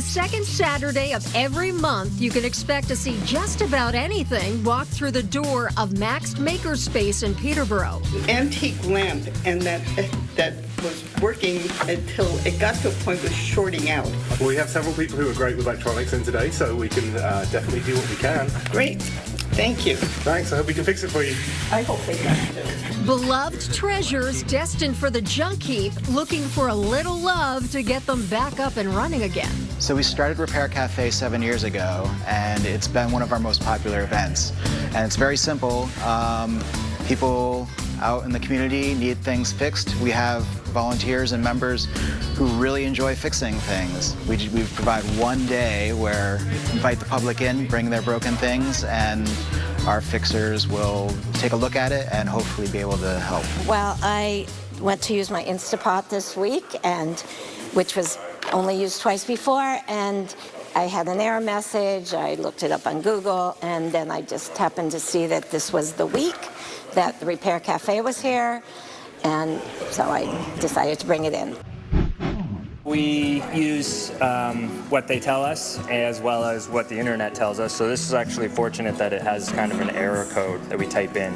second Saturday of every month, you can expect to see just about anything walk through the door of Maxed Makerspace in Peterborough. Antique lamp, and that was working until it got to a point of shorting out. Well, we have several people who are great with electronics in today, so we can definitely do what we can. Great. Thank you. Thanks. I hope we can fix it for you. I hope they can too. Beloved treasures destined for the junk heap, looking for a little love to get them back up and running again. So we started Repair Cafe 7 years ago, and it's been one of our most popular events. And it's very simple. People out in the community need things fixed. We have volunteers and members who really enjoy fixing things. We provide one day where we invite the public in, bring their broken things, and our fixers will take a look at it and hopefully be able to help. Well, I went to use my Instapot this week, which was only used twice before, and I had an error message. I looked it up on Google, and then I just happened to see that this was the week that the Repair Cafe was here, and so I decided to bring it in. We use what they tell us as well as what the internet tells us, so this is actually fortunate that it has kind of an error code that we type in.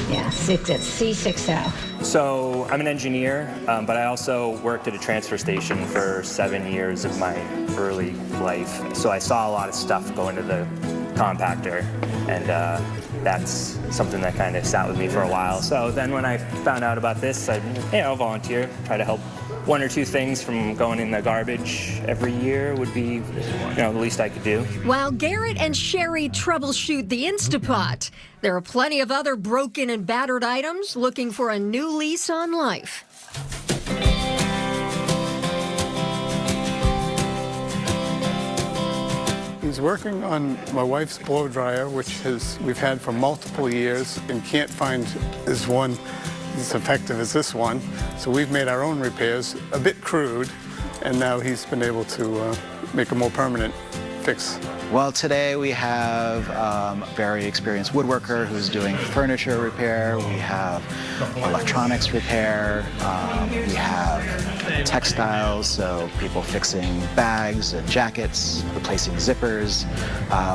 Yes, it's at C6L. So I'm an engineer, but I also worked at a transfer station for 7 years of my early life. So I saw a lot of stuff go into the compactor, and that's something that kind of sat with me for a while. So then when I found out about this, I volunteer, try to help. One or two things from going in the garbage every year would be, the least I could do. While Garrett and Sherry troubleshoot the Instapot, there are plenty of other broken and battered items looking for a new lease on life. He's working on my wife's blow dryer, which we've had for multiple years and can't find this one as effective as this one. So we've made our own repairs, a bit crude, and now he's been able to make a more permanent fix. Well, today we have a very experienced woodworker who's doing furniture repair. We have electronics repair. We have textiles, so people fixing bags and jackets, replacing zippers.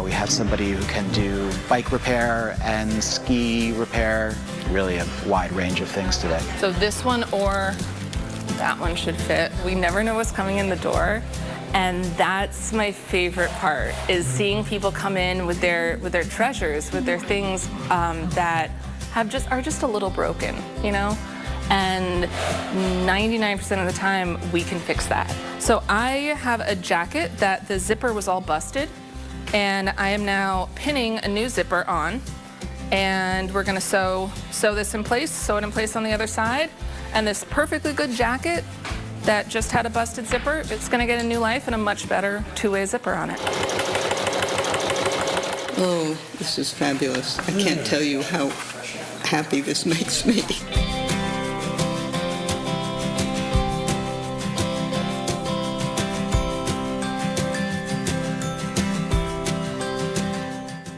We have somebody who can do bike repair and ski repair. Really a wide range of things today. So this one or that one should fit. We never know what's coming in the door. And that's my favorite part, is seeing people come in with their treasures, with their things that are just a little broken, And 99% of the time, we can fix that. So I have a jacket that the zipper was all busted, and I am now pinning a new zipper on, and we're gonna sew this in place, sew it in place on the other side, and this perfectly good jacket that just had a busted zipper, it's gonna get a new life and a much better two-way zipper on it. Oh, this is fabulous. I can't tell you how happy this makes me.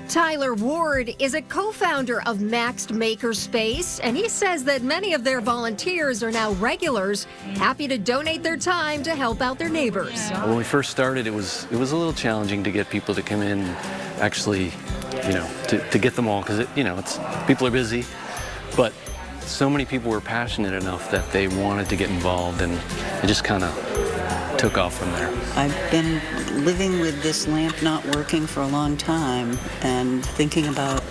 Tyler Ward is a co-founder of Maxed Makerspace, and he says that many of their volunteers are now regulars, happy to donate their time to help out their neighbors. When we first started, it was a little challenging to get people to come in, actually, to get them all, because people are busy, but so many people were passionate enough that they wanted to get involved, and it just kind of took off from there. I've been living with this lamp not working for a long time and thinking about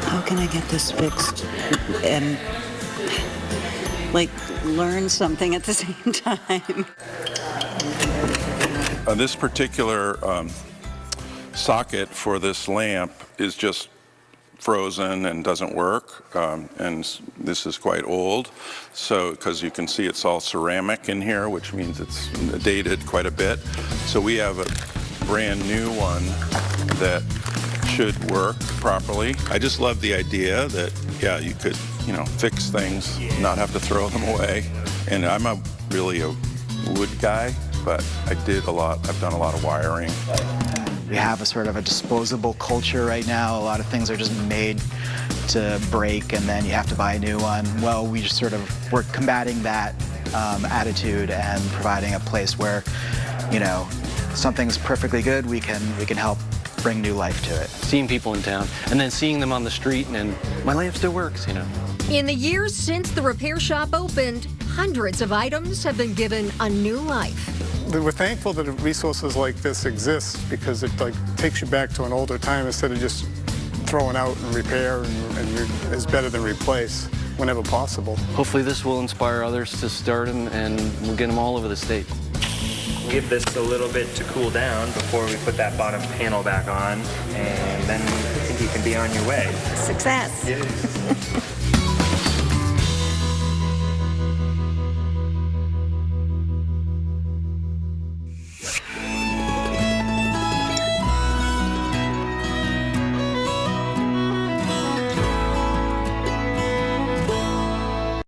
how can I get this fixed and learn something at the same time. This particular socket for this lamp is just frozen and doesn't work, and this is quite old, so because you can see it's all ceramic in here, which means it's dated quite a bit. So we have a brand new one that should work properly. I just love the idea that you could fix things, not have to throw them away. And I'm really a wood guy, but I've done a lot of wiring. We have a sort of a disposable culture right now. A lot of things are just made to break and then you have to buy a new one. Well, we're combating that attitude and providing a place where you know, something's perfectly good, we can help bring new life to it. Seeing people in town and then seeing them on the street and my lamp still works, you know. In the years since the repair shop opened, hundreds of items have been given a new life. We're thankful that resources like this exist because it takes you back to an older time instead of just throwing out and repair and is better than replace whenever possible. Hopefully this will inspire others to start them and we'll get them all over the state. Give this a little bit to cool down before we put that bottom panel back on, and then I think you can be on your way. Success.